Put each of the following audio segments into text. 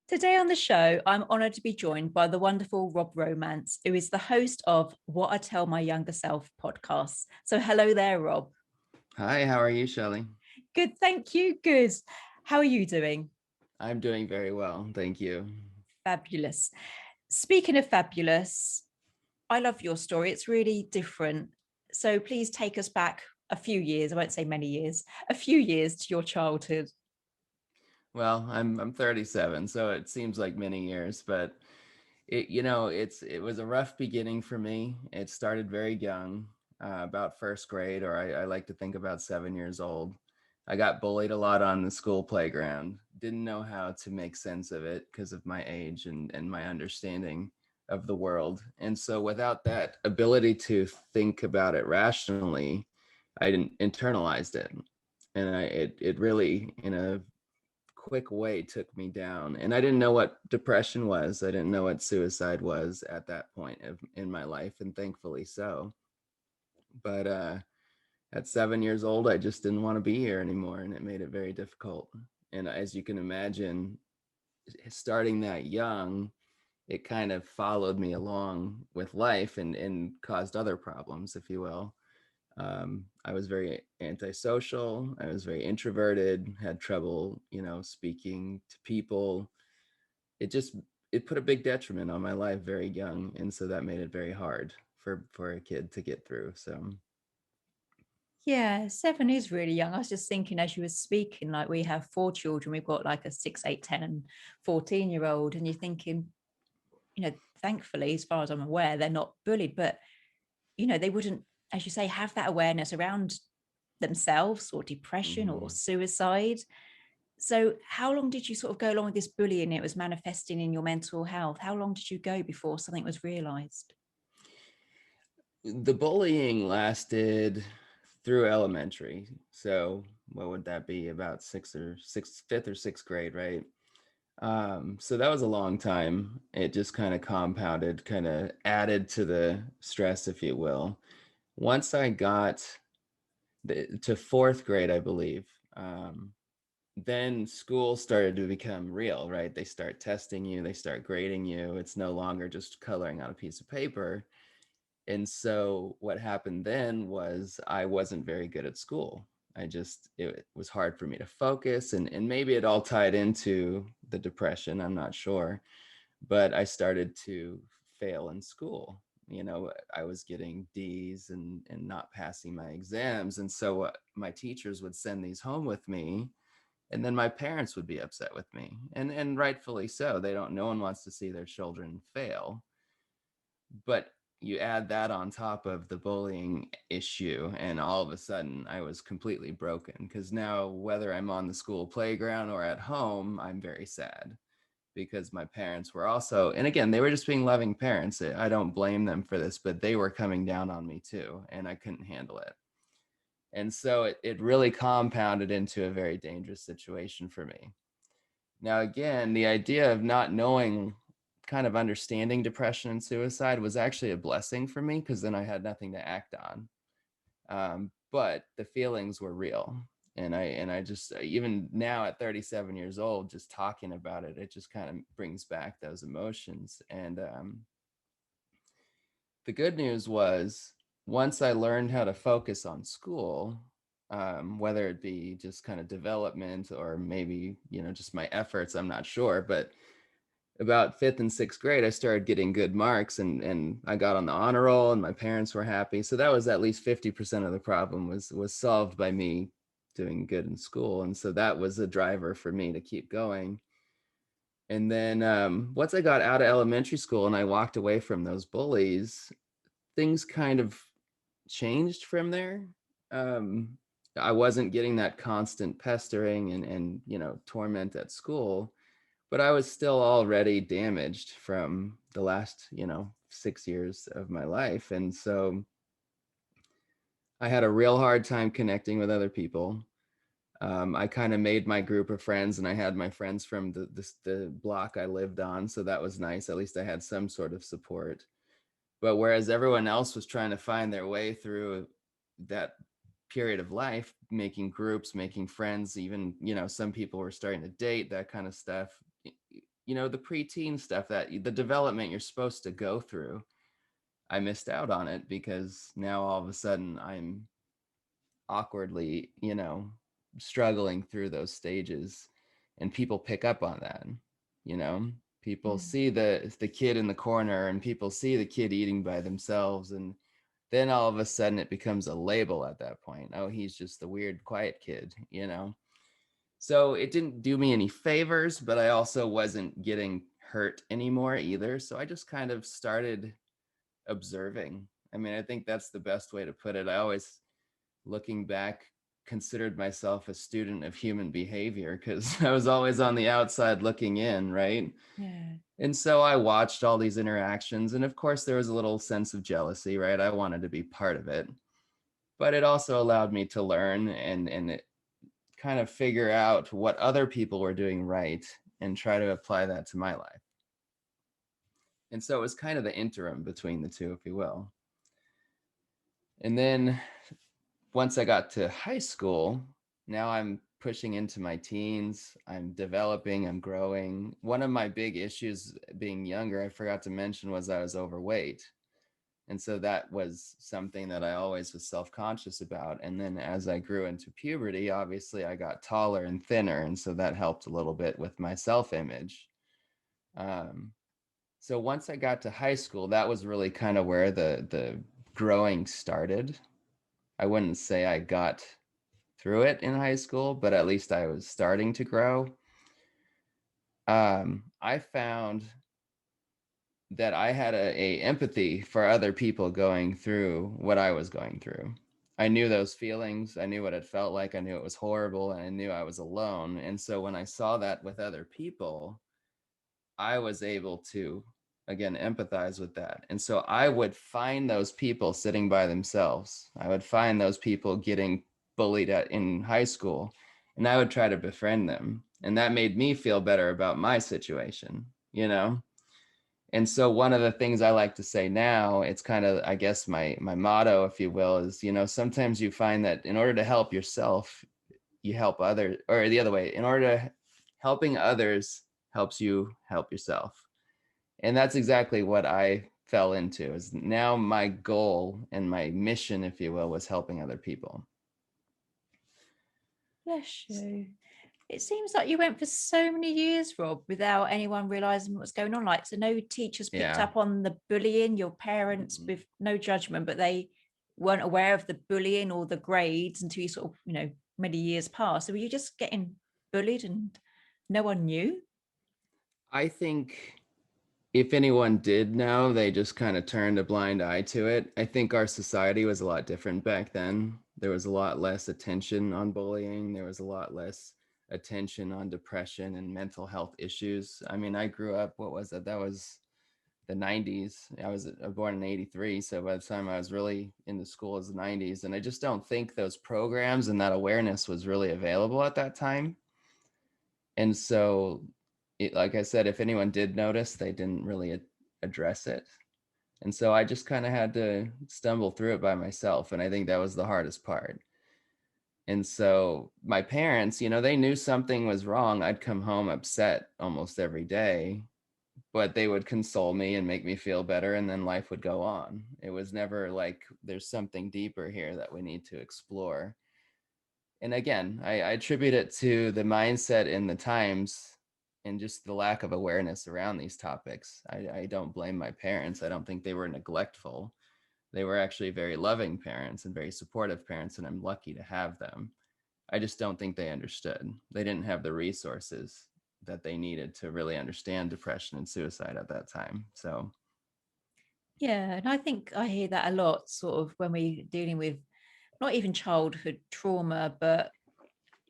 Today on the show, I'm honoured to be joined by the wonderful Rob Romance, who is the host of What I Tell My Younger Self podcast. So, hello there, Rob. Hi, how are you, Shelley? Good, thank you. Good. How are you doing? I'm doing very well, thank you. Fabulous. Speaking of fabulous, I love your story. It's really different. So, please take us back a few years. I won't say many years, a few years to your childhood. Well, I'm 37, so it seems like many years, but it was a rough beginning for me. It started very young, about first grade, or I like to think about 7 years old. I got bullied a lot on the school playground. Didn't know how to make sense of it because of my age and my understanding of the world. And so without that ability to think about it rationally, I didn't internalized it. And it really, in a quick way, took me down. And I didn't know what depression was. I didn't know what suicide was at that point in my life, and thankfully so. But at 7 years old, I just didn't want to be here anymore, and it made it very difficult. And as you can imagine, starting that young, it kind of followed me along with life and caused other problems, if you will. I was very antisocial. I was very introverted, had trouble, speaking to people. It just, it put a big detriment on my life very young. And so that made it very hard for a kid to get through. So, Yeah, 7 is really young. I was just thinking as you were speaking, like we have four children. We've got like a 6, 8, 10, and 14-year-old. And you're thinking, thankfully, as far as I'm aware, they're not bullied, but, they wouldn't, as you say, have that awareness around themselves or depression or mhm. suicide. So, how long did you sort of go along with this bullying? It was manifesting in your mental health. How long did you go before something was realized? The bullying lasted through elementary. So what would that be? About fifth or sixth grade, right? So that was a long time. It just kind of compounded, kind of added to the stress, if you will. Once I got to fourth grade, I believe, then school started to become real, right? They start testing you, they start grading you. It's no longer just coloring on a piece of paper. And so what happened then was I wasn't very good at school. It was hard for me to focus, and maybe it all tied into the depression, I'm not sure. But I started to fail in school. I was getting D's and not passing my exams. And so my teachers would send these home with me, and then my parents would be upset with me. And rightfully so. No one wants to see their children fail. But you add that on top of the bullying issue, and all of a sudden I was completely broken, because now, whether I'm on the school playground or at home, I'm very sad, because my parents were also, and again, they were just being loving parents. I don't blame them for this, but they were coming down on me too, and I couldn't handle it. And so it really compounded into a very dangerous situation for me. Now, again, the idea of not knowing, kind of understanding depression and suicide, was actually a blessing for me, because then I had nothing to act on. But the feelings were real. And I just, even now at 37 years old, just talking about it, it just kind of brings back those emotions. And the good news was, once I learned how to focus on school, whether it be just kind of development or maybe, just my efforts, I'm not sure, but about fifth and sixth grade, I started getting good marks, and I got on the honor roll, and my parents were happy. So that was at least 50% of the problem was solved by me doing good in school. And so that was a driver for me to keep going. And then once I got out of elementary school and I walked away from those bullies, things kind of changed from there. Um, I wasn't getting that constant pestering and torment at school, but I was still already damaged from the last 6 years of my life. And so I had a real hard time connecting with other people. I kind of made my group of friends, and I had my friends from the block I lived on, so that was nice. At least I had some sort of support. But whereas everyone else was trying to find their way through that period of life, making groups, making friends, even some people were starting to date, that kind of stuff, the preteen stuff, that the development you're supposed to go through, I missed out on it because now all of a sudden I'm awkwardly, struggling through those stages, and people pick up on that. you know People Yeah. see the kid in the corner, and people see the kid eating by themselves, and then all of a sudden it becomes a label at that point. Oh, he's just the weird quiet kid. So it didn't do me any favors, but I also wasn't getting hurt anymore either, so I just kind of started observing. I mean, I think that's the best way to put it. I always, looking back, considered myself a student of human behavior because I was always on the outside looking in, right? Yeah. And so I watched all these interactions, and of course there was a little sense of jealousy, right? I wanted to be part of it, but it also allowed me to learn and it kind of figure out what other people were doing right and try to apply that to my life. And so it was kind of the interim between the two, if you will. And then once I got to high school, now I'm pushing into my teens. I'm developing, I'm growing. One of my big issues being younger, I forgot to mention, was I was overweight. And so that was something that I always was self-conscious about. And then as I grew into puberty, obviously I got taller and thinner. And so that helped a little bit with my self-image. Um, so once I got to high school, that was really kind of where the growing started. I wouldn't say I got through it in high school, but at least I was starting to grow. I found that I had a empathy for other people going through what I was going through. I knew those feelings. I knew what it felt like. I knew it was horrible, and I knew I was alone. And so when I saw that with other people, I was able to, again, empathize with that. And so I would find those people sitting by themselves. I would find those people getting bullied in high school, and I would try to befriend them. And that made me feel better about my situation. And so one of the things I like to say now, it's kind of, I guess, my motto, if you will, is, sometimes you find that in order to help yourself, you help others, or the other way, in order to helping others helps you help yourself. And that's exactly what I fell into. Is now my goal and my mission, if you will, was helping other people. Bless you. It seems like you went for so many years, Rob, without anyone realizing what's going on. Like, so no teachers picked Yeah. up on the bullying, your parents, with no judgment, but they weren't aware of the bullying or the grades until you sort of, many years passed. So were you just getting bullied and no one knew? I think if anyone did know, they just kind of turned a blind eye to it. I think our society was a lot different back then. There was a lot less attention on bullying. There was a lot less attention on depression and mental health issues. I mean, I grew up, what was that? That was the 90s. I was born in 83. So by the time I was really into school, it was the 90s. And I just don't think those programs and that awareness was really available at that time. And so, like I said, if anyone did notice, they didn't really address it. And so I just kind of had to stumble through it by myself. And I think that was the hardest part. And so my parents, they knew something was wrong. I'd come home upset almost every day, but they would console me and make me feel better. And then life would go on. It was never like there's something deeper here that we need to explore. And again, I attribute it to the mindset in the times and just the lack of awareness around these topics. I don't blame my parents. I don't think they were neglectful. They were actually very loving parents and very supportive parents, and I'm lucky to have them. I just don't think they understood. They didn't have the resources that they needed to really understand depression and suicide at that time. So, Yeah, and I think I hear that a lot, sort of when we're dealing with not even childhood trauma, but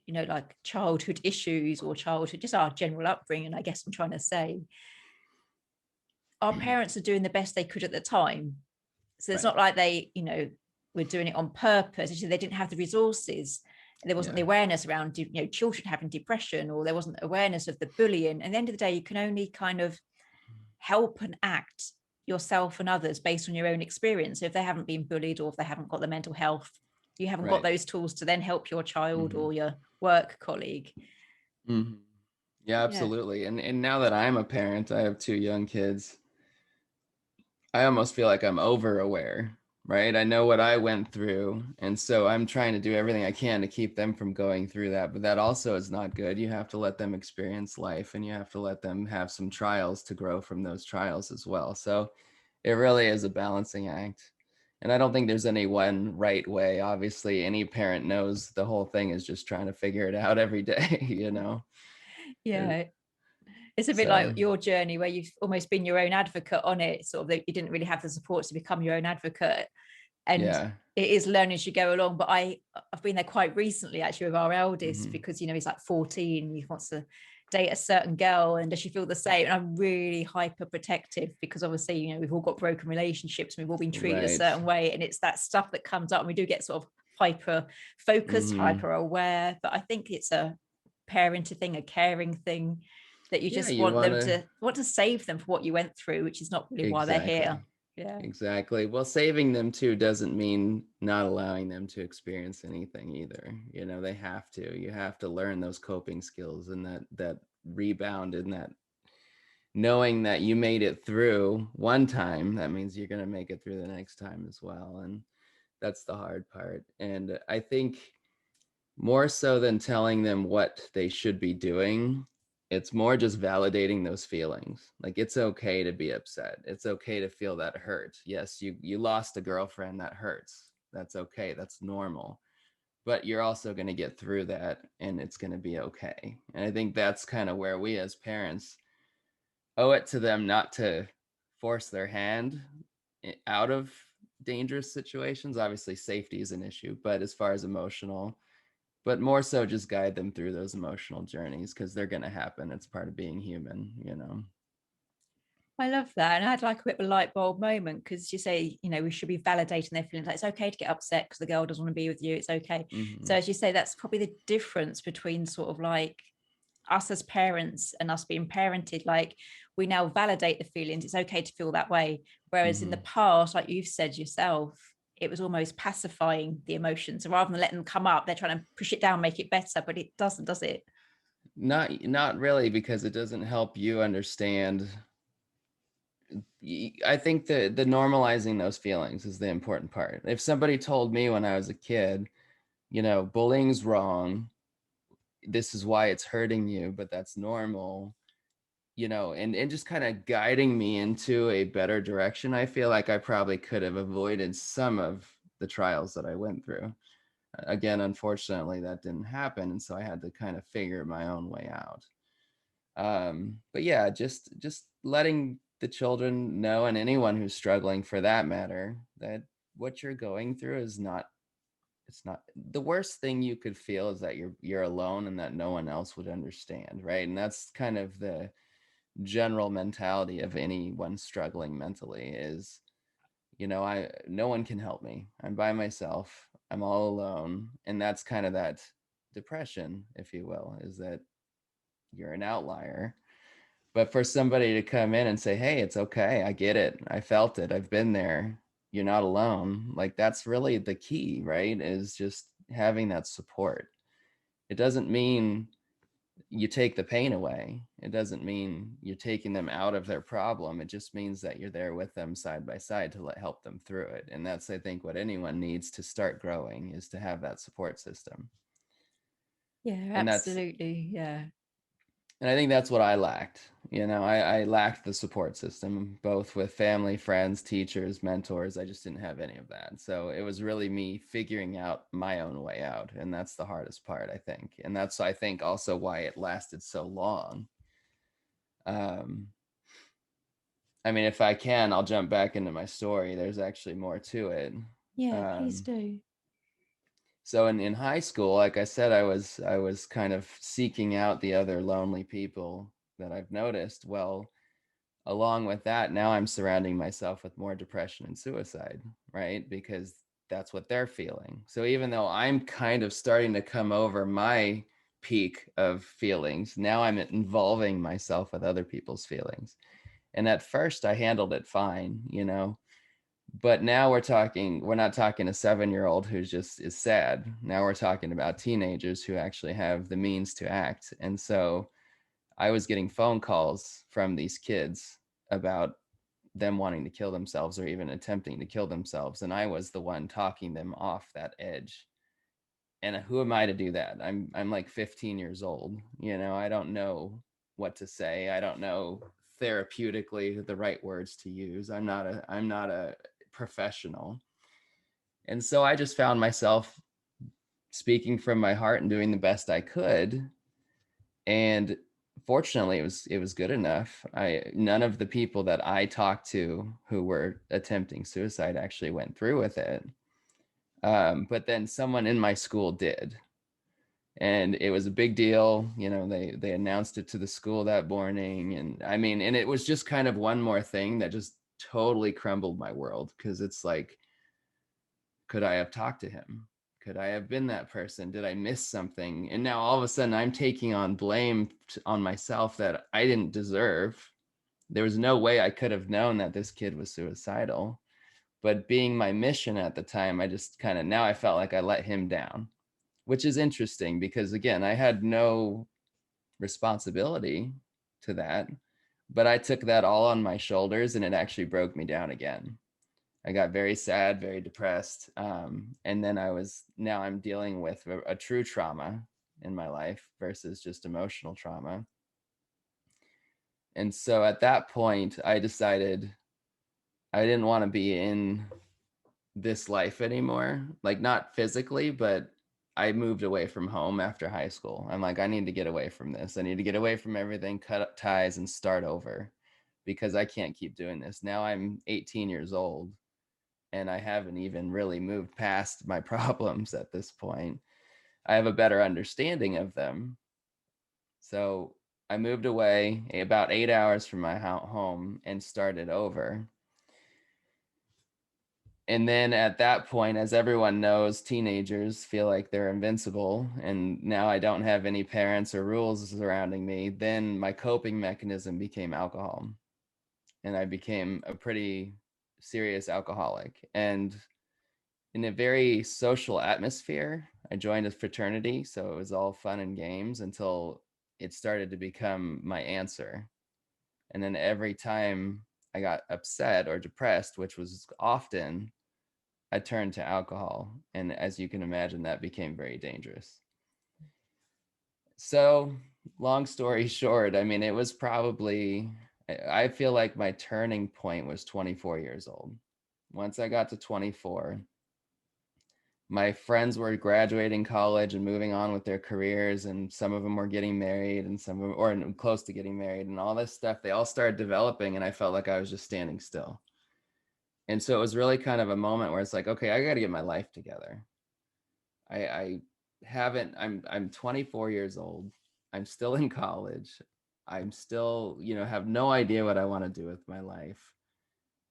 like childhood issues or childhood, just our general upbringing. I guess I'm trying to say our parents are doing the best they could at the time. So it's right. not like they, were doing it on purpose. Actually, they didn't have the resources. There wasn't Yeah. the awareness around, children having depression, or there wasn't awareness of the bullying. At the end of the day, you can only kind of help and act yourself and others based on your own experience. So if they haven't been bullied or if they haven't got the mental health, you haven't got Right. those tools to then help your child Mm-hmm. or your work colleague. Mm-hmm. Yeah, Yeah. absolutely. And now that I'm a parent, I have two young kids. I almost feel like I'm over aware, right? I know what I went through. And so I'm trying to do everything I can to keep them from going through that. But that also is not good. You have to let them experience life, and you have to let them have some trials to grow from those trials as well. So it really is a balancing act. And I don't think there's any one right way. Obviously, any parent knows the whole thing is just trying to figure it out every day, you know? Uh, Yeah. It's a bit So, like your journey where you've almost been your own advocate on it, sort of that you didn't really have the support to become your own advocate. And yeah. it is learning as you go along. But I've been there quite recently actually with our eldest, Hmm. because he's like 14, he wants to date a certain girl, and does she feel the same? And I'm really hyper protective, because obviously, we've all got broken relationships and we've all been treated a Right. certain way, and it's that stuff that comes up, and we do get sort of hyper focused, Hmm. hyper aware. But I think it's a parenting thing, a caring thing, that you Yeah, just you want want them to. to want to save them for what you went through, which is not really why they're here. Exactly. Yeah. Exactly. Well, saving them too doesn't mean not allowing them to experience anything either. You know, they have to. You have to learn those coping skills, and that rebound, and that knowing that you made it through one time, that means you're going to make it through the next time as well. And that's the hard part. And I think more so than telling them what they should be doing, it's more just validating those feelings. Like, it's okay to be upset. It's okay to feel that hurt. Yes, you lost a girlfriend, that hurts. That's okay. That's normal. But you're also going to get through that, and it's going to be okay. And I think that's kind of where we as parents owe it to them not to force their hand out of dangerous situations. Obviously, safety is an issue, but as far as emotional, but more so just guide them through those emotional journeys, because they're going to happen. It's part of being human, you know? I love that. And I had like a bit of a light bulb moment, because you say, we should be validating their feelings. Like, it's okay to get upset because the girl doesn't want to be with you. It's okay. So, Hmm. as you say, that's probably the difference between sort of like us as parents and us being parented. Like, we now validate the feelings. It's okay to feel that way. Whereas in the Hmm. past, like you've said yourself, it was almost pacifying the emotions. So rather than letting them come up, they're trying to push it down, make it better, but it doesn't, does it? Not really, because it doesn't help you understand. I think the normalizing those feelings is the important part. If somebody told me when I was a kid, bullying's wrong, this is why it's hurting you, but that's normal, and just kind of guiding me into a better direction, I feel like I probably could have avoided some of the trials that I went through. Again, unfortunately, that didn't happen, and so I had to kind of figure my own way out. But yeah, just letting the children know, and anyone who's struggling for that matter, that what you're going through is not, it's not the worst thing you could feel, is that you're alone and that no one else would understand, right? And that's kind of the general mentality of anyone struggling mentally, is, I no one can help me. I'm by myself. I'm all alone. And that's kind of that depression, if you will, is that you're an outlier. But for somebody to come in and say, "Hey, it's okay. I get it. I felt it. I've been there. You're not alone." Like, that's really the key, right? Is just having that support. It doesn't mean you take the pain away. It doesn't mean you're taking them out of their problem. It just means that you're there with them side by side to help them through it. And that's, I think, what anyone needs to start growing, is to have that support system. Yeah, And that's absolutely. Yeah. and I think that's what I lacked. I lacked the support system, both with family, friends, teachers, mentors. I just didn't have any of that. So it was really me figuring out my own way out. And that's the hardest part, I think. And that's, I think, also why it lasted so long. Um, I mean, if I can, I'll jump back into my story. There's actually more to it. Yeah, please Um, do. so in high school, like I said, I was kind of seeking out the other lonely people that I've noticed. Well, along with that, now I'm surrounding myself with more depression and suicide, right? Because that's what they're feeling. So even though I'm kind of starting to come over my peak of feelings, now I'm involving myself with other people's feelings. And at first I handled it fine, but now we're not talking a 7-year old who's just is sad. Now we're talking about teenagers who actually have the means to act. And so I was getting phone calls from these kids about them wanting to kill themselves or even attempting to kill themselves, and I was the one talking them off that edge. And who am I to do that? I'm like 15 years old. I don't know what to say. I don't know therapeutically the right words to use. I'm not a professional. And so I just found myself speaking from my heart and doing the best I could. And fortunately it was good enough. I None of the people that I talked to who were attempting suicide actually went through with it. But then someone in my school did, and it was a big deal. They announced it to the school that morning, and and it was just kind of one more thing that just totally crumbled my world, because it's like, could I have talked to him? Could I have been that person? Did I miss something? And now all of a sudden I'm taking on blame on myself that I didn't deserve. There was no way I could have known that this kid was suicidal. But being my mission at the time, I just kind of, now I felt like I let him down, which is interesting because, again, I had no responsibility to that, but I took that all on my shoulders, and it actually broke me down again. I got very sad, very depressed. And then now I'm dealing with a true trauma in my life versus just emotional trauma. And so at that point, I decided I didn't want to be in this life anymore. Like, not physically, but I moved away from home after high school. I'm like, I need to get away from this. I need to get away from everything, cut up ties, and start over, because I can't keep doing this. Now I'm 18 years old, and I haven't even really moved past my problems at this point. I have a better understanding of them. So I moved away about 8 hours from my home and started over. And then at that point, as everyone knows, teenagers feel like they're invincible. And now I don't have any parents or rules surrounding me. Then my coping mechanism became alcohol. And I became a pretty serious alcoholic. And in a very social atmosphere, I joined a fraternity. So it was all fun and games until it started to become my answer. And then every time I got upset or depressed, which was often, I turned to alcohol. And as you can imagine, that became very dangerous. So, long story short, it was probably, I feel like my turning point was 24 years old. Once I got to 24, my friends were graduating college and moving on with their careers, and some of them were getting married, and some of them, or close to getting married, and all this stuff, they all started developing, and I felt like I was just standing still. And so it was really kind of a moment where it's like, okay, I got to get my life together. I haven't, I'm 24 years old. I'm still in college. I'm still, have no idea what I want to do with my life.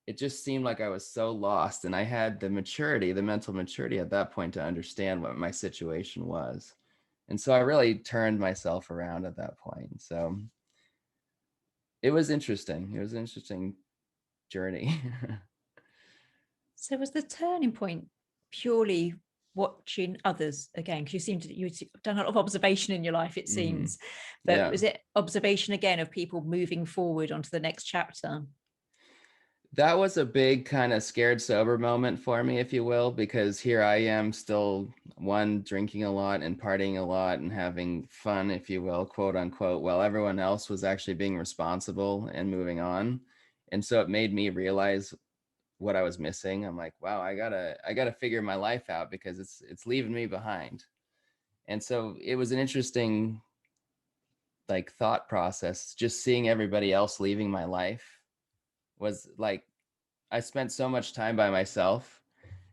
It just seemed like I was so lost, and I had the maturity, the mental maturity at that point to understand what my situation was. And so I really turned myself around at that point. So it was interesting. It was an interesting journey. So was the turning point purely watching others again? Because you've done a lot of observation in your life, it Hmm. seems. But Yeah. was it observation again of people moving forward onto the next chapter? That was a big kind of scared sober moment for me, if you will, because here I am still, one, drinking a lot and partying a lot and having fun, if you will, quote unquote, while everyone else was actually being responsible and moving on. And so it made me realize what I was missing. I'm like, wow, I gotta figure my life out, because it's leaving me behind. And so it was an interesting, like, thought process. Just seeing everybody else leaving my life was like, I spent so much time by myself,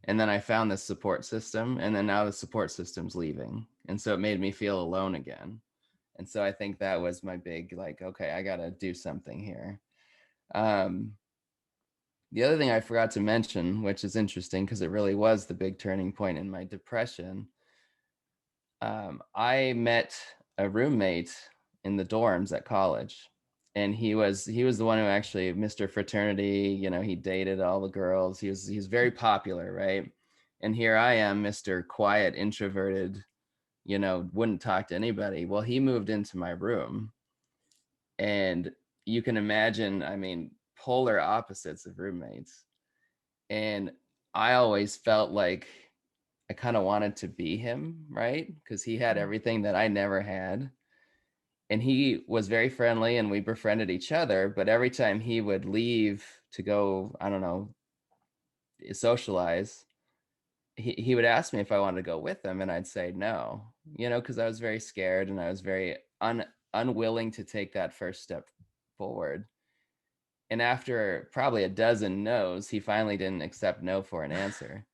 and then I found this support system, and then now the support system's leaving. And so it made me feel alone again. And so I think that was my big, like, okay, I got to do something here. Um, the other thing I forgot to mention, which is interesting because it really was the big turning point in my depression, I met a roommate in the dorms at college, and he was the one who actually, Mr. Fraternity, he dated all the girls. He's very popular, right? And here I am, Mr. Quiet, introverted, wouldn't talk to anybody. Well, he moved into my room, And you can imagine, I mean, polar opposites of roommates. And I always felt like I kind of wanted to be him, right? Because he had Mm. everything that I never had. And he was very friendly and we befriended each other. But every time he would leave to go, I don't know, socialize, he would ask me if I wanted to go with him. And I'd say no, because I was very scared and I was very unwilling to take that first step forward. And after probably a dozen no's, he finally didn't accept no for an answer.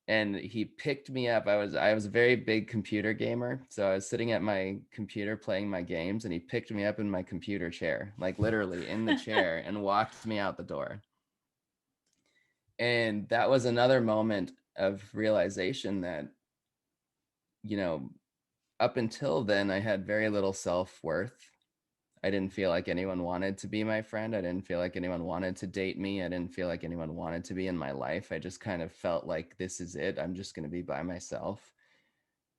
And he picked me up. I was a very big computer gamer. So I was sitting at my computer playing my games, and he picked me up in my computer chair, like literally in the chair, and walked me out the door. And that was another moment of realization that, you know, up until then, I had very little self-worth. I didn't feel like anyone wanted to be my friend. I didn't feel like anyone wanted to date me. I didn't feel like anyone wanted to be in my life. I just kind of felt like this is it. I'm just going to be by myself.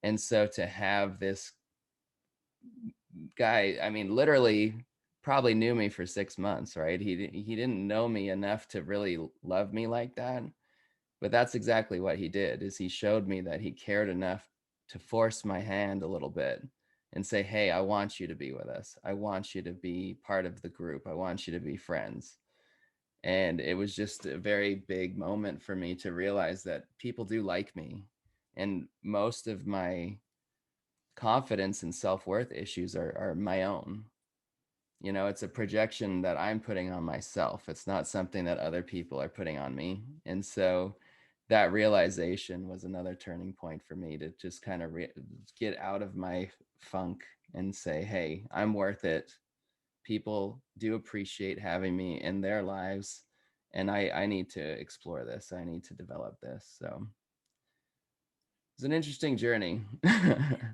And so to have this guy, I mean, literally probably knew me for 6 months, right? He didn't know me enough to really love me like that. But that's exactly what he did, is he showed me that he cared enough to force my hand a little bit and say, hey, I want you to be with us. I want you to be part of the group. I want you to be friends. And it was just a very big moment for me to realize that people do like me. And most of my confidence and self-worth issues are my own. It's a projection that I'm putting on myself. It's not something that other people are putting on me. And so that realization was another turning point for me to just kind of get out of my funk and say, hey, I'm worth it. People do appreciate having me in their lives. And I need to explore this. I need to develop this. So it's an interesting journey.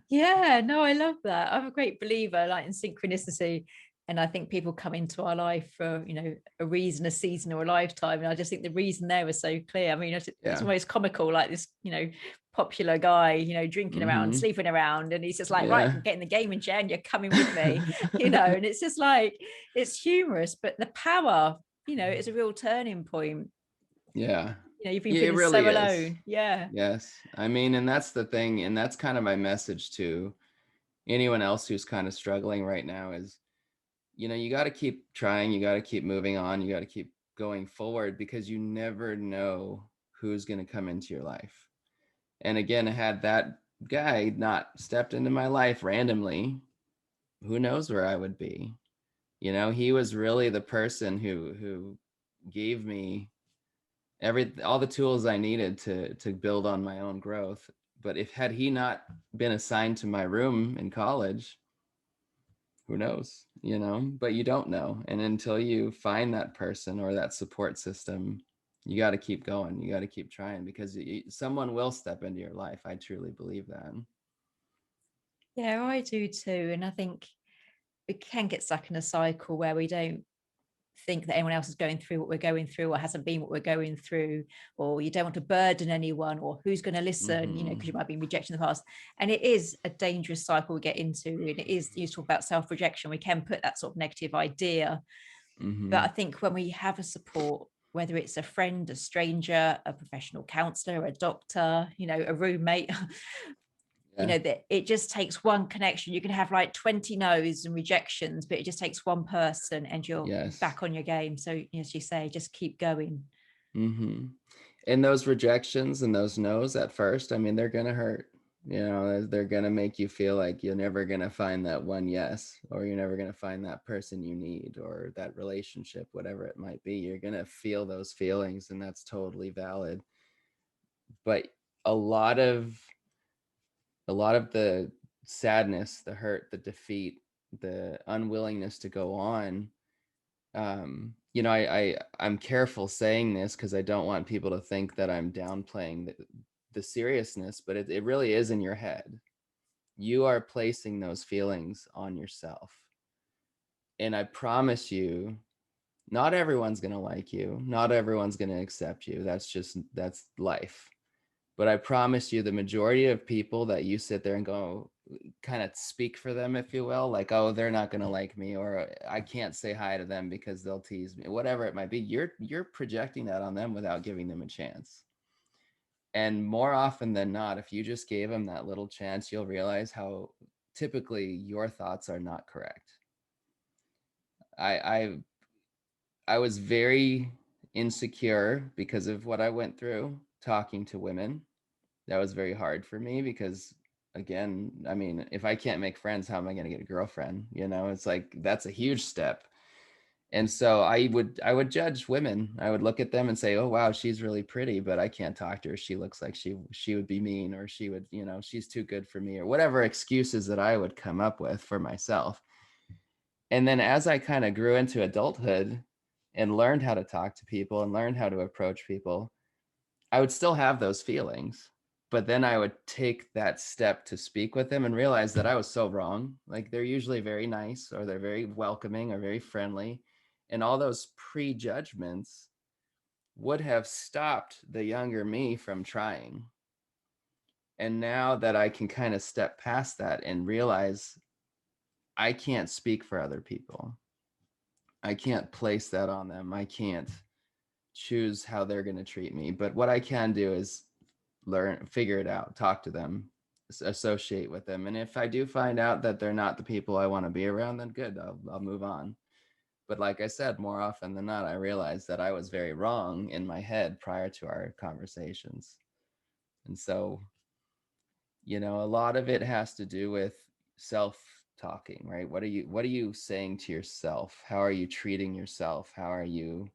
Yeah, no, I love that. I'm a great believer like in synchronicity. And I think people come into our life for, a reason, a season, or a lifetime. And I just think the reason there was so clear. I mean, it's Yeah. almost comical, like this, popular guy, drinking around, Mm-hmm. sleeping around. And he's just like, right, Yeah. I'm getting the gaming chair and you're coming with me, and it's just like, it's humorous, but the power, is a real turning point. Yeah. You've been Yeah, it feeling really so is. alone. Yeah. Yes. I mean, and that's the thing, and that's kind of my message to anyone else who's kind of struggling right now is, you got to keep trying, you got to keep moving on, you got to keep going forward because you never know who's going to come into your life. And again, had that guy not stepped into my life randomly, who knows where I would be. He was really the person who gave me all the tools I needed to build on my own growth. But if had he not been assigned to my room in college, who knows, but you don't know. And until you find that person or that support system, you got to keep going. You got to keep trying because someone will step into your life. I truly believe that. Yeah, I do too. And I think we can get stuck in a cycle where we don't think that anyone else is going through what we're going through or hasn't been what we're going through, or you don't want to burden anyone, or who's going to listen, because you Mm-hmm. might have been rejected in the past. And it is a dangerous cycle we get into. And it is, you talk about self-rejection, we can put that sort of negative idea. Mm-hmm. But I think when we have a support, whether it's a friend, a stranger, a professional counselor, a doctor, a roommate, Yeah. that it just takes one connection. You can have like 20 no's and rejections, but it just takes one person and you're Yes. back on your game. So as you say, just keep going. Mm-hmm. And those rejections and those no's at first, I mean, they're going to hurt. They're going to make you feel like you're never going to find that one yes, or you're never going to find that person you need, or that relationship, whatever it might be. You're going to feel those feelings, and that's totally valid. But a lot of the sadness, the hurt, the defeat, the unwillingness to go on, I'm careful saying this because I don't want people to think that I'm downplaying the seriousness, but it really is in your head. You are placing those feelings on yourself. And I promise you, not everyone's going to like you. Not everyone's going to accept you. That's life. But I promise you, the majority of people that you sit there and go, kind of speak for them, if you will, like, oh, they're not going to like me, or I can't say hi to them because they'll tease me, whatever it might be, you're projecting that on them without giving them a chance. And more often than not, if you just gave them that little chance, you'll realize how typically your thoughts are not correct. I was very insecure because of what I went through talking to women. That was very hard for me because, again, I mean, if I can't make friends, how am I going to get a girlfriend? You know, it's like, that's a huge step. And so I would judge women. I would look at them and say, oh wow, she's really pretty, but I can't talk to her. She looks like she would be mean, or she would, you know, she's too good for me, or whatever excuses that I would come up with for myself. And then as I kind of grew into adulthood and learned how to talk to people and learned how to approach people, I would still have those feelings, but then I would take that step to speak with them and realize that I was so wrong. Like, they're usually very nice, or they're very welcoming, or very friendly. And all those prejudgments would have stopped the younger me from trying. And now that I can kind of step past that and realize I can't speak for other people, I can't place that on them. I can't choose how they're going to treat me. But what I can do is figure it out, talk to them, associate with them. And if I do find out that they're not the people I want to be around, then good, I'll move on. But like I said, more often than not, I realized that I was very wrong in my head prior to our conversations. And so, you know, a lot of it has to do with self talking, right? What are you saying to yourself? How are you treating yourself? How are you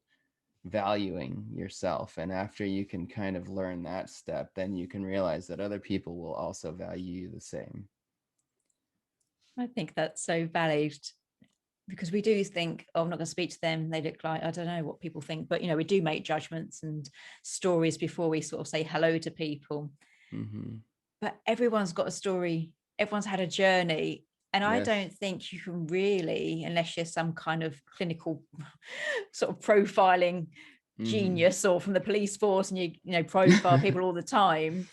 valuing yourself? And after you can kind of learn that step, then you can realize that other people will also value you the same. I think that's so valid, because we do think, oh, I'm not going to speak to them, they look like, I don't know what people think, but we do make judgments and stories before we sort of say hello to people. Mm-hmm. But everyone's got a story, everyone's had a journey, and I Yes. don't think you can really, unless you're some kind of clinical sort of profiling Mm-hmm. genius, or from the police force, and you profile people all the time.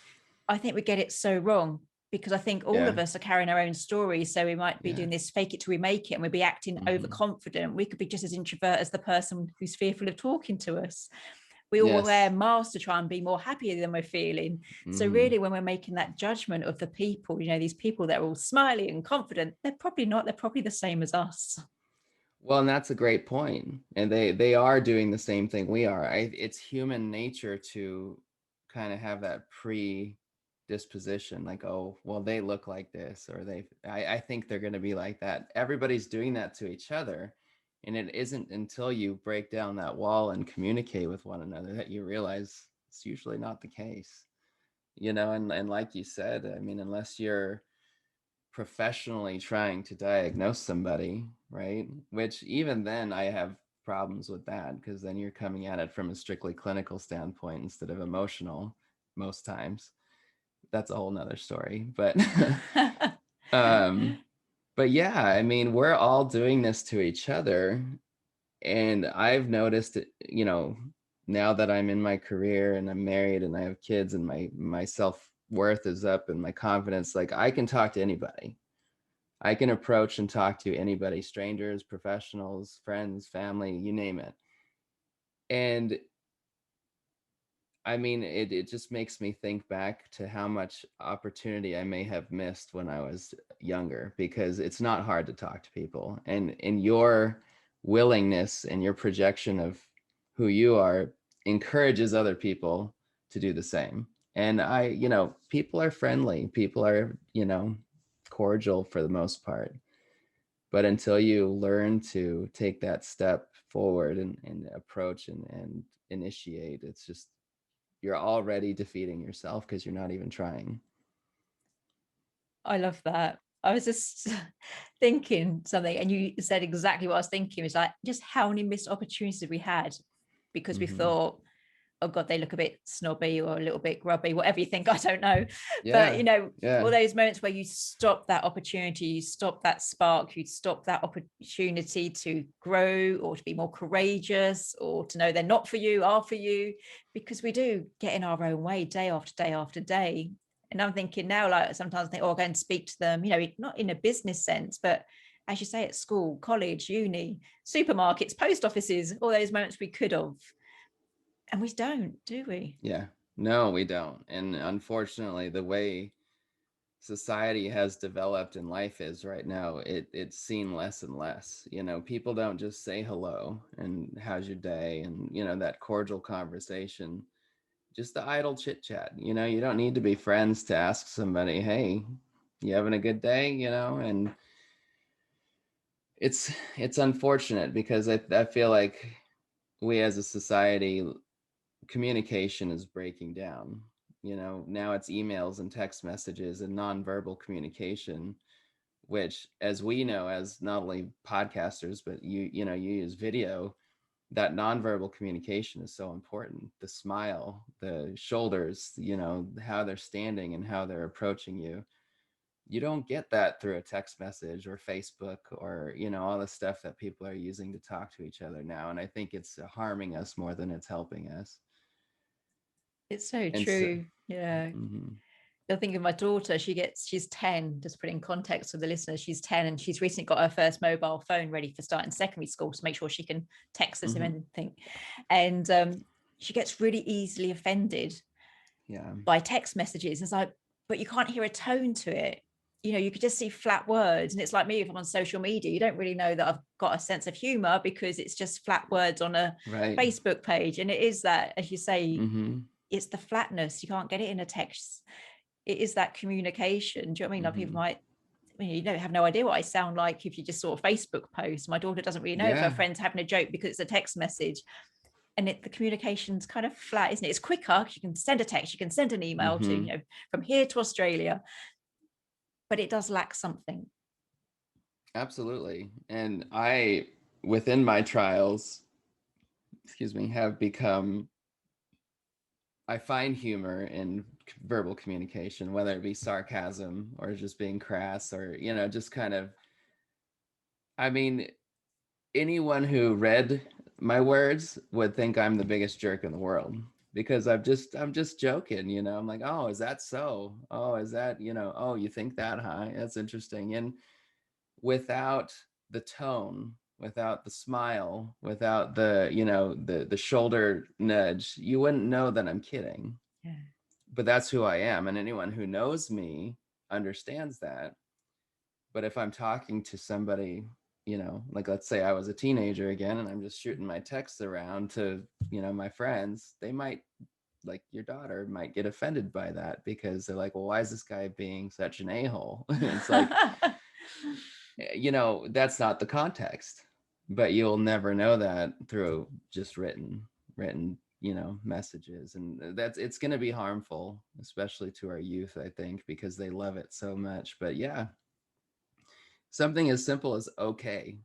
I think we get it so wrong, because I think all Yeah. of us are carrying our own stories. So we might be Yeah. doing this fake it till we make it, and we'd be acting Mm-hmm. overconfident. We could be just as introvert as the person who's fearful of talking to us. We all wear Yes. masks to try and be more happier than we're feeling. So Mm-hmm. really, when we're making that judgment of the people, these people that are all smiley and confident, they're probably not. They're probably the same as us. Well, and that's a great point. And they are doing the same thing we are. It's human nature to kind of have that predisposition, like, oh, well, they look like this, or I think they're going to be like that. Everybody's doing that to each other. And it isn't until you break down that wall and communicate with one another that you realize it's usually not the case. And like you said, I mean, unless you're professionally trying to diagnose somebody, right? Which even then I have problems with that, because then you're coming at it from a strictly clinical standpoint instead of emotional most times. That's a whole nother story. But um but yeah, I mean, we're all doing this to each other. And I've noticed it, now that I'm in my career and I'm married and I have kids, and my self-worth is up and my confidence, like, I can talk to anybody. I can approach and talk to anybody, strangers, professionals, friends, family, you name it. And I mean, it just makes me think back to how much opportunity I may have missed when I was younger, because it's not hard to talk to people. And in your willingness and your projection of who you are encourages other people to do the same. And people are friendly, people are, cordial for the most part. But until you learn to take that step forward and approach and initiate, it's just, you're already defeating yourself because you're not even trying. I love that. I was just thinking something, and you said exactly what I was thinking. It's like, just how many missed opportunities we had because we Mm-hmm. thought, oh God, they look a bit snobby or a little bit grubby, whatever you think, I don't know. But, Yeah. you know, all Yeah. those moments where you stop that opportunity, you stop that spark, you stop that opportunity to grow or to be more courageous or to know they're not for you, are for you, because we do get in our own way day after day after day. And I'm thinking now, like sometimes I think, oh, I'll go and speak to them, you know, not in a business sense, but as you say, at school, college, uni, supermarkets, post offices, all those moments we could have. And we don't, do we? Yeah. No, we don't. And unfortunately, the way society has developed and life is right now, it's seen less and less. You know, people don't just say hello and how's your day and, you know, that cordial conversation, just the idle chit chat. You know, you don't need to be friends to ask somebody, hey, you having a good day? You know, and it's unfortunate because I feel like we as a society, communication is breaking down. You know, now it's emails and text messages and nonverbal communication, which, as we know, as not only podcasters, but you know, you use video, that nonverbal communication is so important. The smile, the shoulders, you know, how they're standing and how they're approaching you. You don't get that through a text message or Facebook or, you know, all the stuff that people are using to talk to each other now. And I think it's harming us more than it's helping us. It's so And so, true. Yeah. mhm, I think of my daughter, she's 10, just put in context for the listeners, she's 10 and she's recently got her first mobile phone ready for starting secondary school to make sure she can text us and mhm, anything. And she gets really easily offended yeah, by text messages. It's like, but you can't hear a tone to it. You know, you could just see flat words. And it's like me, if I'm on social media, you don't really know that I've got a sense of humor because it's just flat words on a right, Facebook page. And it is that, as you say, mhm, it's the flatness. You can't get it in a text. It is that communication. Do you know what I mean? Like people mhm, might, I mean, you don't have no idea what I sound like if you just saw a Facebook post. My daughter doesn't really know if her yeah, friend's having a joke because it's a text message. And the communication's kind of flat, isn't it? It's quicker. You can send a text, you can send an email to, you mhm, know, from here to Australia, but it does lack something. absolutely. And I, within my trials, excuse me, have become, I find humor in verbal communication, whether it be sarcasm or just being crass or, you know, just kind of, I mean, anyone who read my words would think I'm the biggest jerk in the world because I'm just joking, you know. I'm like, "Oh, is that so? Oh, is that, you know, oh, you think that, huh? That's interesting." And without the tone, without the smile, without the, you know, the shoulder nudge, you wouldn't know that I'm kidding. Yeah. But that's who I am, and anyone who knows me understands that. But if I'm talking to somebody, you know, like let's say I was a teenager again and I'm just shooting my texts around to, you know, my friends, they might, like your daughter might get offended by that because they're like, well, why is this guy being such an a-hole? It's like, you know, that's not the context, but you'll never know that through just written, you know, messages. And that's, it's going to be harmful, especially to our youth, I think, because they love it so much. But yeah, something as simple as okay.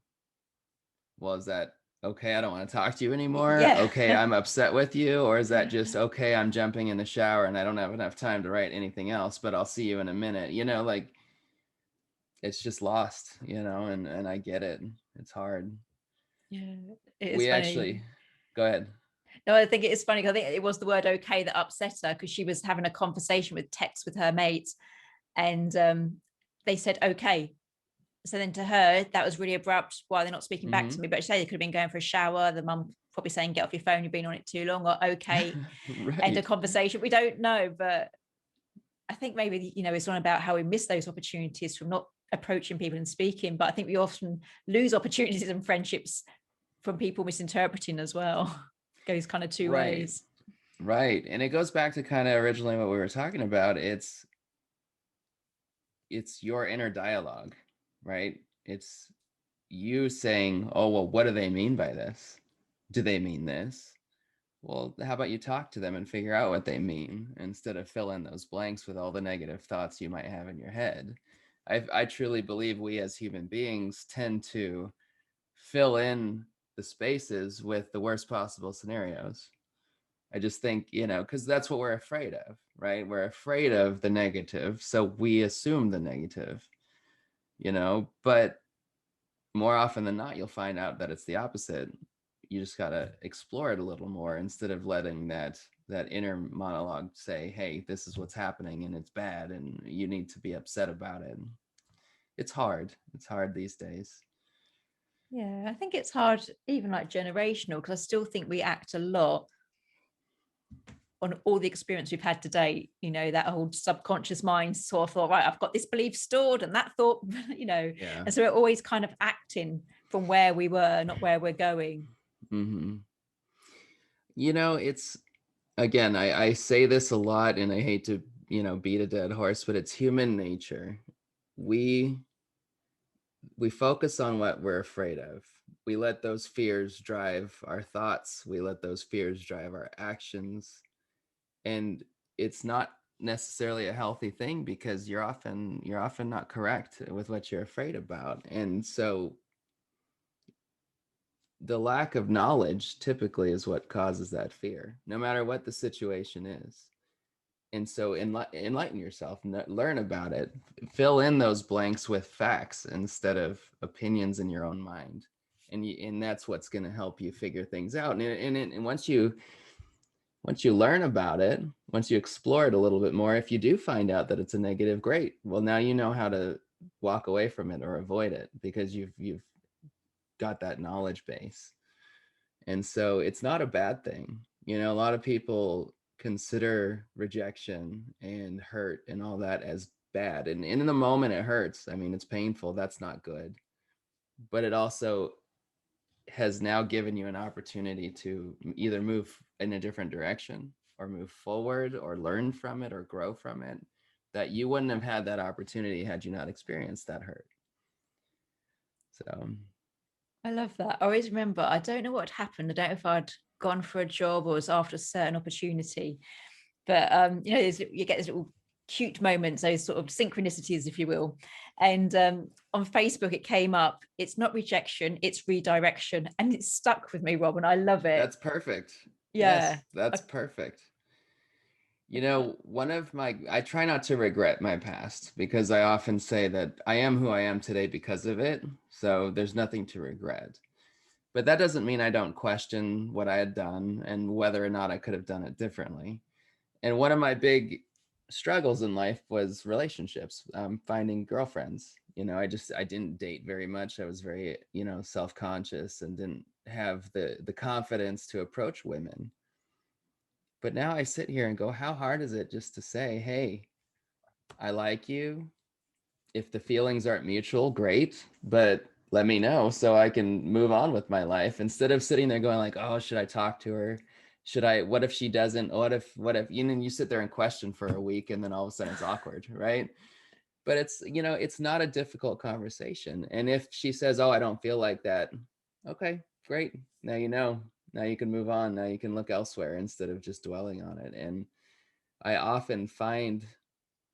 Well, is that okay? I don't want to talk to you anymore. Yeah. Okay, I'm upset with you. Or is that just okay? I'm jumping in the shower and I don't have enough time to write anything else, but I'll see you in a minute. You know, like it's just lost, you know, and I get it. It's hard. Yeah. It is We funny. actually, go ahead. No, I think it is funny. I think it was the word okay that upset her because she was having a conversation with text with her mates and they said okay. So then to her, that was really abrupt. Why they're not speaking back to Mm-hmm. me? But she said they could have been going for a shower. The mum probably saying, get off your phone, you've been on it too long, or okay, end a Right. conversation. We don't know. But I think maybe, you know, it's not about how we miss those opportunities from not approaching people and speaking. But I think we often lose opportunities and friendships from people misinterpreting as well. Goes kind of two Right. ways. Right. And it goes back to kind of originally what we were talking about. It's your inner dialogue, right? It's you saying, oh, well, what do they mean by this? Do they mean this? Well, how about you talk to them and figure out what they mean instead of fill in those blanks with all the negative thoughts you might have in your head. I truly believe we as human beings tend to fill in the spaces with the worst possible scenarios. I just think, because that's what we're afraid of, right? We're afraid of the negative. So we assume the negative, but more often than not, you'll find out that it's the opposite. You just got to explore it a little more instead of letting that inner monologue say, hey, this is what's happening and it's bad and you need to be upset about it. It's hard these days. Yeah, I think it's hard, even like generational, because I still think we act a lot on all the experience we've had to date. That whole subconscious mind sort of thought, right, I've got this belief stored and that thought, Yeah. and so we're always kind of acting from where we were, not where we're going. Mm-hmm. It's, again, I say this a lot and I hate to, beat a dead horse, but it's human nature. We focus on what we're afraid of. We let those fears drive our thoughts. We let those fears drive our actions. And it's not necessarily a healthy thing because you're often not correct with what you're afraid about. And so the lack of knowledge typically is what causes that fear, no matter what the situation is. And so enlighten yourself, learn about it, fill in those blanks with facts instead of opinions in your own mind. And that's what's going to help you figure things out. And once you learn about it, once you explore it a little bit more, if you do find out that it's a negative, great. Well, now you know how to walk away from it or avoid it because you've got that knowledge base. And so it's not a bad thing. A lot of people consider rejection and hurt and all that as bad. And in the moment it hurts. I mean, it's painful. That's not good. But it also has now given you an opportunity to either move in a different direction or move forward or learn from it or grow from it, that you wouldn't have had that opportunity had you not experienced that hurt. So I love that. I always remember, I don't know what happened. I don't know if I'd gone for a job or was after a certain opportunity, but you get these little cute moments, those sort of synchronicities, if you will. And on Facebook, it came up, it's not rejection, it's redirection. And it stuck with me, Rob, and I love it. that's perfect. Yeah. Yes, that's perfect. I try not to regret my past because I often say that I am who I am today because of it. So there's nothing to regret. But that doesn't mean I don't question what I had done and whether or not I could have done it differently. And one of my big struggles in life was relationships, finding girlfriends. I didn't date very much. I was very, self-conscious and didn't have the confidence to approach women. But now I sit here and go, how hard is it just to say, hey, I like you. If the feelings aren't mutual, great, but let me know so I can move on with my life instead of sitting there going like, oh, should I talk to her? What if she doesn't? What if, you sit there and question for a week and then all of a sudden it's awkward, right? But it's not a difficult conversation. And if she says, oh, I don't feel like that. Okay, great. Now now you can move on. Now you can look elsewhere instead of just dwelling on it. And I often find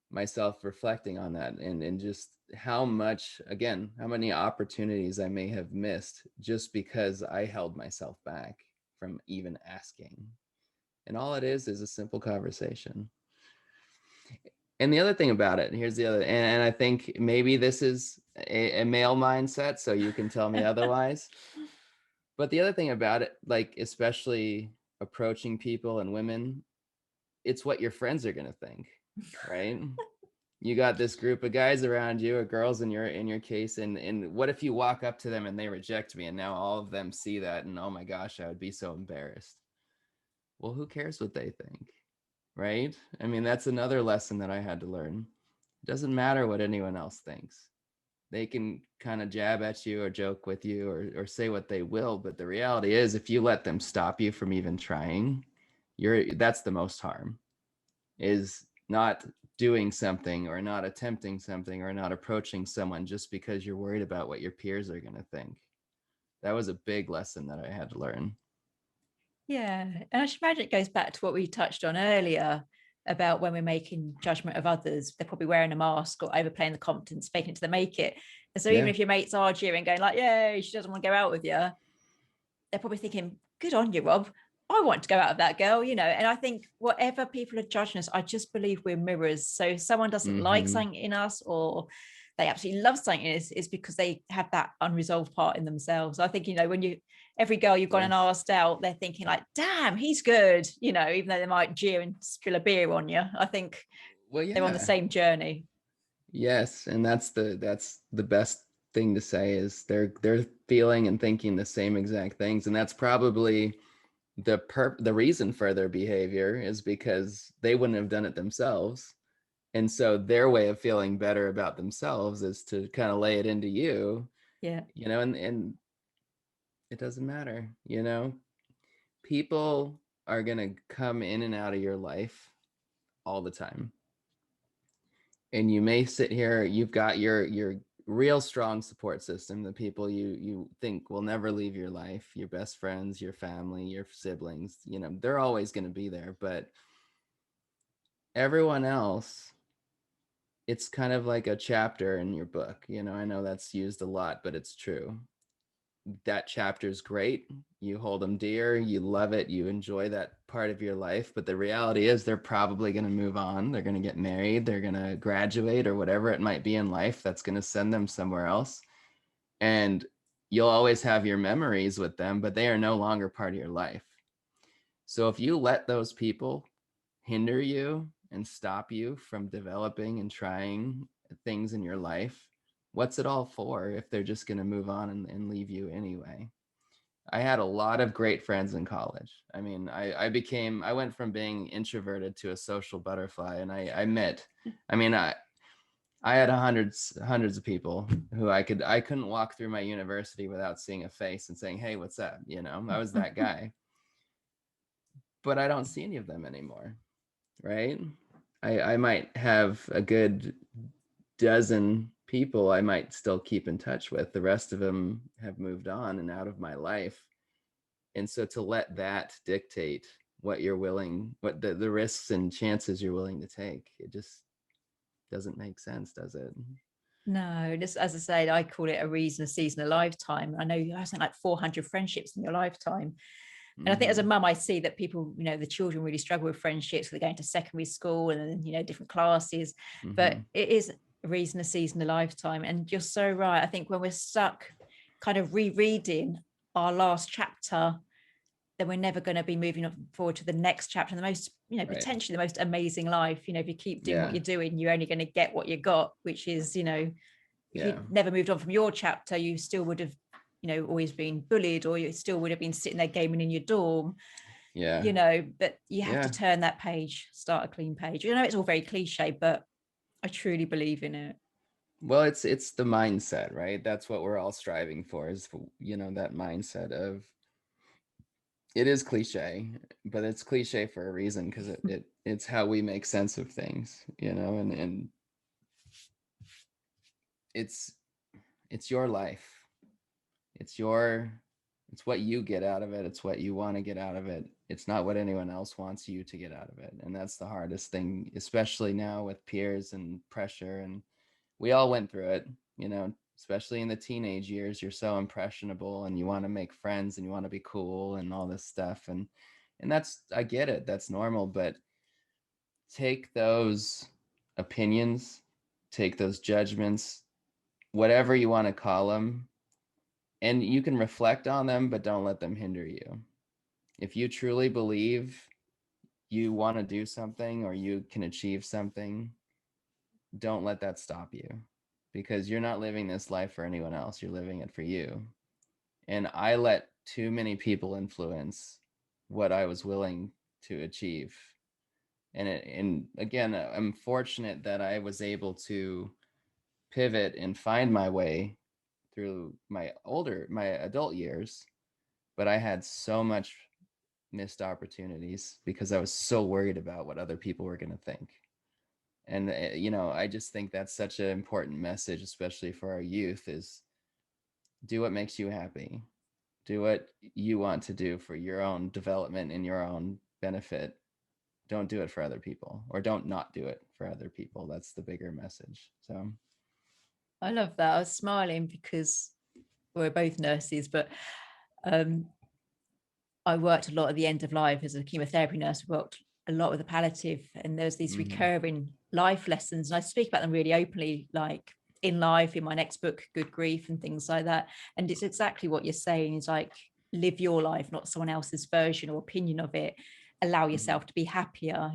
myself reflecting on that and just how many opportunities I may have missed just because I held myself back from even asking. And all it is a simple conversation. And the other thing about it, here's the other, and I think maybe this is a male mindset, so you can tell me otherwise. But the other thing about it, like especially approaching people and women, it's what your friends are going to think, right? You got this group of guys around you or girls in your case, and what if you walk up to them and they reject me and now all of them see that and oh my gosh, I would be so embarrassed. Well, who cares what they think, right? I mean, that's another lesson that I had to learn. It doesn't matter what anyone else thinks. They can kind of jab at you or joke with you or say what they will, but the reality is if you let them stop you from even trying, that's the most harm, is not doing something or not attempting something or not approaching someone just because you're worried about what your peers are going to think. That was a big lesson that I had to learn. Yeah. And I should imagine it goes back to what we touched on earlier about when we're making judgment of others, they're probably wearing a mask or overplaying the competence, faking it to make it. And so even Yeah. if your mates are jeering, going like, yay, she doesn't want to go out with you, they're probably thinking, good on you, Rob. I want to go out of that, girl, and I think whatever people are judging us, I just believe we're mirrors. So if someone doesn't like Mm-hmm. something in us, or they absolutely love something in us, it's because they have that unresolved part in themselves. I think, when every girl you've gone and Yes. asked out, they're thinking like, damn, he's good, even though they might jeer and spill a beer on you. I think Well, they're on the yeah. same journey. Yes, and that's the best thing to say is they're feeling and thinking the same exact things, and that's probably the reason for their behavior is because they wouldn't have done it themselves. And so their way of feeling better about themselves is to kind of lay it into you, Yeah. and it doesn't matter, people are going to come in and out of your life all the time. And you may sit here, you've got your real strong support system, the people you think will never leave your life, your best friends, your family, your siblings, they're always going to be there. But everyone else, it's kind of like a chapter in your book. I know that's used a lot, but it's true. That chapter is great. You hold them dear, you love it, you enjoy that part of your life. But the reality is, they're probably going to move on. They're going to get married, they're going to graduate, or whatever it might be in life that's going to send them somewhere else. And you'll always have your memories with them, but they are no longer part of your life. So if you let those people hinder you and stop you from developing and trying things in your life, what's it all for if they're just going to move on and leave you anyway? I had a lot of great friends in college. I mean, I went from being introverted to a social butterfly, and I had hundreds of people who I couldn't walk through my university without seeing a face and saying, "Hey, what's up?" I was that guy. But I don't see any of them anymore, right? I might have a good dozen people I might still keep in touch with. The rest of them have moved on and out of my life. And so to let that dictate what the risks and chances you're willing to take, it just doesn't make sense, does it? No, just as I said, I call it a reason, a season, a lifetime. I know you have something like 400 friendships in your lifetime. And I think as a Mm-hmm. mum, I see that people, the children really struggle with friendships. They're going to secondary school and then, different classes. But Mm-hmm. it is a reason, a season, a lifetime. And you're so right. I think when we're stuck kind of rereading our last chapter, then we're never going to be moving forward to the next chapter, the most, Right. potentially the most amazing life. If you keep doing what Yeah. you're doing, you're only going to get what you got, which is, if Yeah. you'd never moved on from your chapter, you still would have, always been bullied, or you still would have been sitting there gaming in your dorm, Yeah. but you have to Yeah. turn that page, start a clean page. It's all very cliche, but I truly believe in it. Well, it's the mindset, right? That's what we're all striving for, is that mindset of, it is cliche, but it's cliche for a reason, because it's how we make sense of things, and it's it's your life. It's your it's what you get out of it. It's what you want to get out of it. It's not what anyone else wants you to get out of it. And that's the hardest thing, especially now with peers and pressure. And we all went through it, especially in the teenage years. You're so impressionable and you want to make friends and you want to be cool and all this stuff. And that's, I get it. That's normal, but take those opinions, take those judgments, whatever you want to call them, and you can reflect on them, but don't let them hinder you. If you truly believe you want to do something or you can achieve something, don't let that stop you, because you're not living this life for anyone else. You're living it for you. And I let too many people influence what I was willing to achieve. And again, I'm fortunate that I was able to pivot and find my way through my adult years, but I had so much missed opportunities because I was so worried about what other people were going to think. And I just think that's such an important message, especially for our youth, is do what makes you happy. Do what you want to do for your own development and your own benefit. Don't do it for other people, or don't not do it for other people. That's the bigger message. So, I love that. I was smiling because we're both nurses, but um, I worked a lot at the end of life as a chemotherapy nurse. I worked a lot with the palliative, and there's these Hmm. recurring life lessons. And I speak about them really openly, like in life, in my next book, Good Grief, and things like that. And it's exactly what you're saying is like, live your life, not someone else's version or opinion of it. Allow Hmm. yourself to be happier,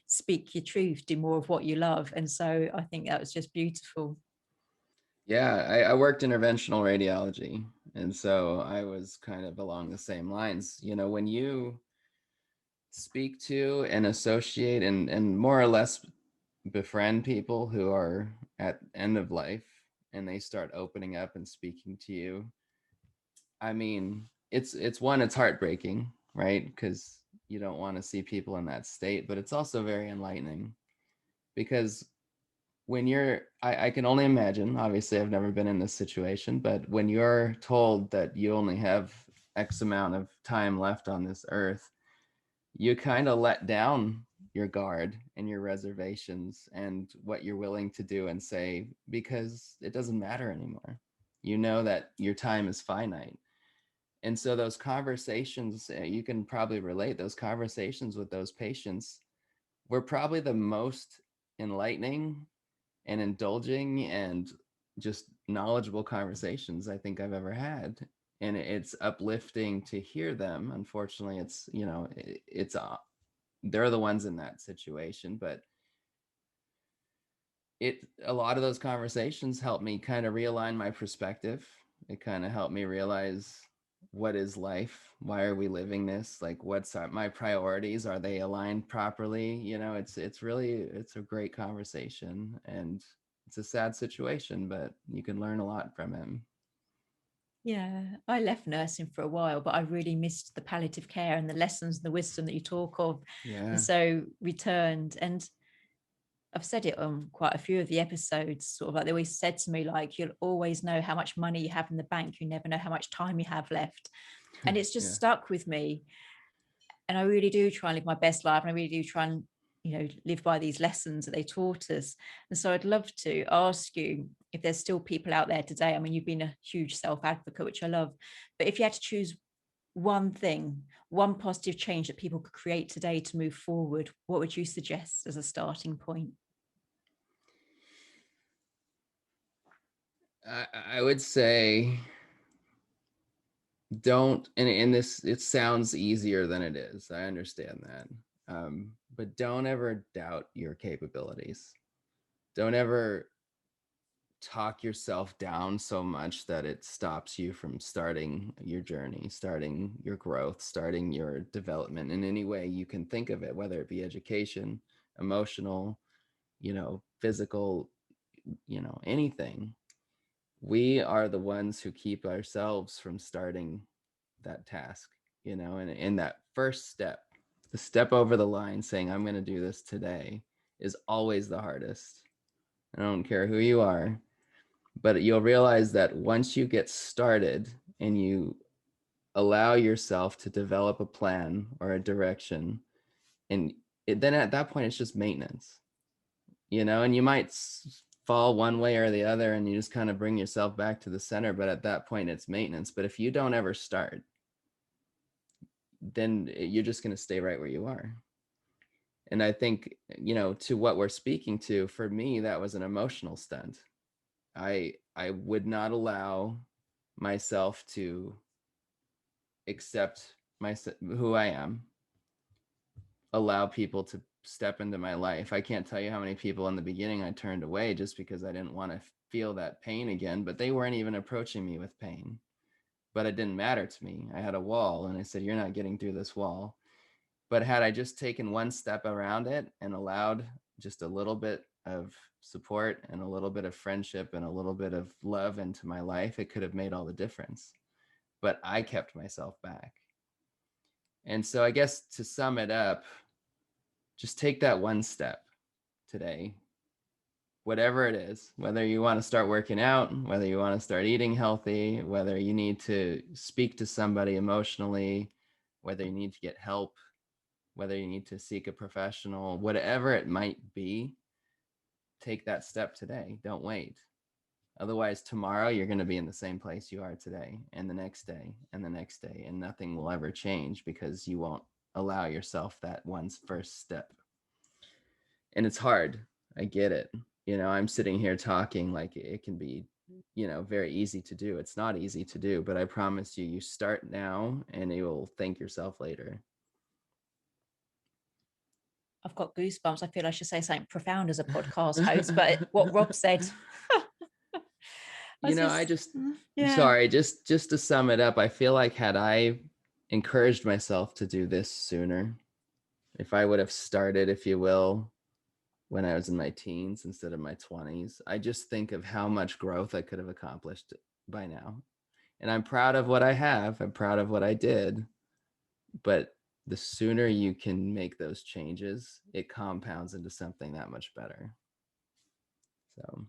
speak your truth, do more of what you love. And so I think that was just beautiful. Yeah, I worked interventional radiology. And so I was kind of along the same lines. When you speak to and associate and more or less befriend people who are at end of life and they start opening up and speaking to you, I mean, it's heartbreaking, right? Because you don't want to see people in that state, but it's also very enlightening because when I can only imagine, obviously I've never been in this situation, but when you're told that you only have X amount of time left on this earth, you kind of let down your guard and your reservations and what you're willing to do and say, because it doesn't matter anymore. You know that your time is finite. And so those conversations, you can probably relate, those conversations with those patients were probably the most enlightening and indulging and just knowledgeable conversations I think I've ever had. And it's uplifting to hear them. Unfortunately, it's they're the ones in that situation, but a lot of those conversations helped me kind of realign my perspective. It kind of helped me realize, what is life? Why are we living this? Like, what's my priorities? Are they aligned properly? It's a great conversation, and it's a sad situation, but you can learn a lot from him. Yeah, I left nursing for a while, but I really missed the palliative care and the lessons and the wisdom that you talk of. And Yeah. so returned. And I've said it on quite a few of the episodes, sort of like they always said to me, like, you'll always know how much money you have in the bank. You never know how much time you have left. And it's just Yeah. stuck with me. And I really do try and live my best life. And I really do try and, live by these lessons that they taught us. And so I'd love to ask you if there's still people out there today. I mean, you've been a huge self-advocate, which I love. But if you had to choose one thing, one positive change that people could create today to move forward, what would you suggest as a starting point? I would say, don't, and in this, it sounds easier than it is. I understand that. But don't ever doubt your capabilities. Don't ever talk yourself down so much that it stops you from starting your journey, starting your growth, starting your development in any way you can think of it, whether it be education, emotional, physical, anything. We are the ones who keep ourselves from starting that task, and in that first step, the step over the line saying, I'm going to do this today, is always the hardest. I don't care who you are, but you'll realize that once you get started and you allow yourself to develop a plan or a direction, and then at that point, it's just maintenance, and you might fall one way or the other and you just kind of bring yourself back to the center. But at that point, it's maintenance. But if you don't ever start, then you're just going to stay right where you are. And I think, to what we're speaking to, for me, that was an emotional stunt. I would not allow myself to accept my who I am, allow people to step into my life. I can't tell you how many people in the beginning I turned away just because I didn't want to feel that pain again, but they weren't even approaching me with pain. But it didn't matter to me. I had a wall and I said, you're not getting through this wall. But had I just taken one step around it and allowed just a little bit of support and a little bit of friendship and a little bit of love into my life, it could have made all the difference. But I kept myself back. And so I guess to sum it up, just take that one step today, whatever it is, whether you want to start working out, whether you want to start eating healthy, whether you need to speak to somebody emotionally, whether you need to get help, whether you need to seek a professional, whatever it might be, take that step today. Don't wait. Otherwise, tomorrow you're going to be in the same place you are today, and the next day, and the next day, and nothing will ever change because you won't allow yourself that first step. And it's hard. I get it. I'm sitting here talking like it can be, very easy to do. It's not easy to do, but I promise you, you start now and you will thank yourself later. I've got goosebumps. I feel I should say something profound as a podcast host, but what Rob said. Sorry, just to sum it up, I feel like had I encouraged myself to do this sooner, if I would have started, if you will, when I was in my teens instead of my 20s, I just think of how much growth I could have accomplished by now. And I'm proud of what I have. I'm proud of what I did. But the sooner you can make those changes, it compounds into something that much better. So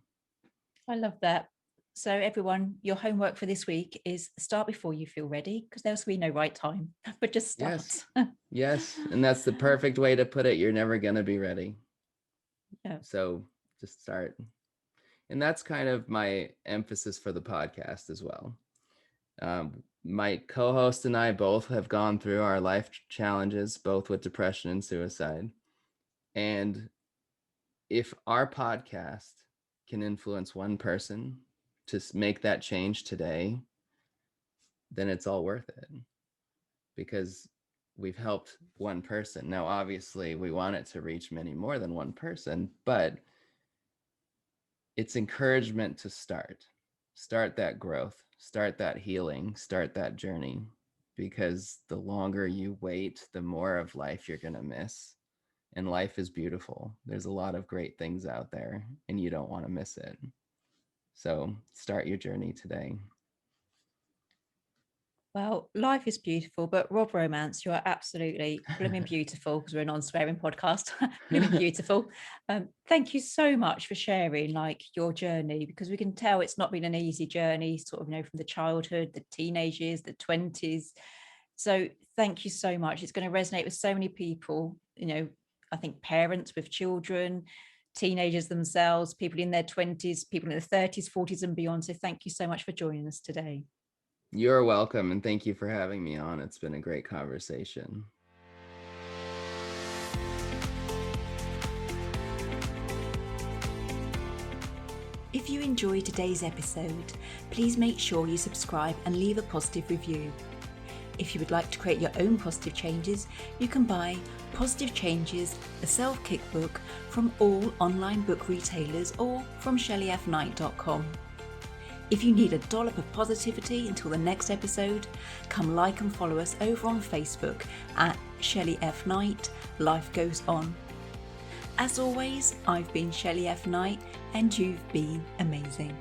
I love that. So everyone, your homework for this week is start before you feel ready, because there's be no right time, but just start. Yes. And that's the perfect way to put it. You're never going to be ready. Yeah. So just start. And that's kind of my emphasis for the podcast as well. My co-host and I both have gone through our life challenges, both with depression and suicide. And if our podcast can influence one person to make that change today, then it's all worth it, because we've helped one person. Now, obviously, we want it to reach many more than one person, but it's encouragement to start that growth, start that healing, start that journey, because the longer you wait, the more of life you're going to miss. And life is beautiful. There's a lot of great things out there, and you don't want to miss it. So start your journey today. Well, life is beautiful, but Rob Romance, you are absolutely blooming beautiful, because we're a non-swearing podcast. Blooming beautiful. Thank you so much for sharing your journey, because we can tell it's not been an easy journey, sort of, from the childhood, the teenage years, the 20s. So thank you so much. It's going to resonate with so many people, I think parents with children, teenagers themselves, people in their 20s, people in their 30s, 40s and beyond. So thank you so much for joining us today. You're welcome. And thank you for having me on. It's been a great conversation. If you enjoyed today's episode, please make sure you subscribe and leave a positive review. If you would like to create your own positive changes, you can buy Positive Changes, a self-kickbook from all online book retailers or from ShelleyF9.com. If you need a dollop of positivity until the next episode, come like and follow us over on Facebook at Shelley F Knight, Life Goes On. As always, I've been Shelley F Knight and you've been amazing.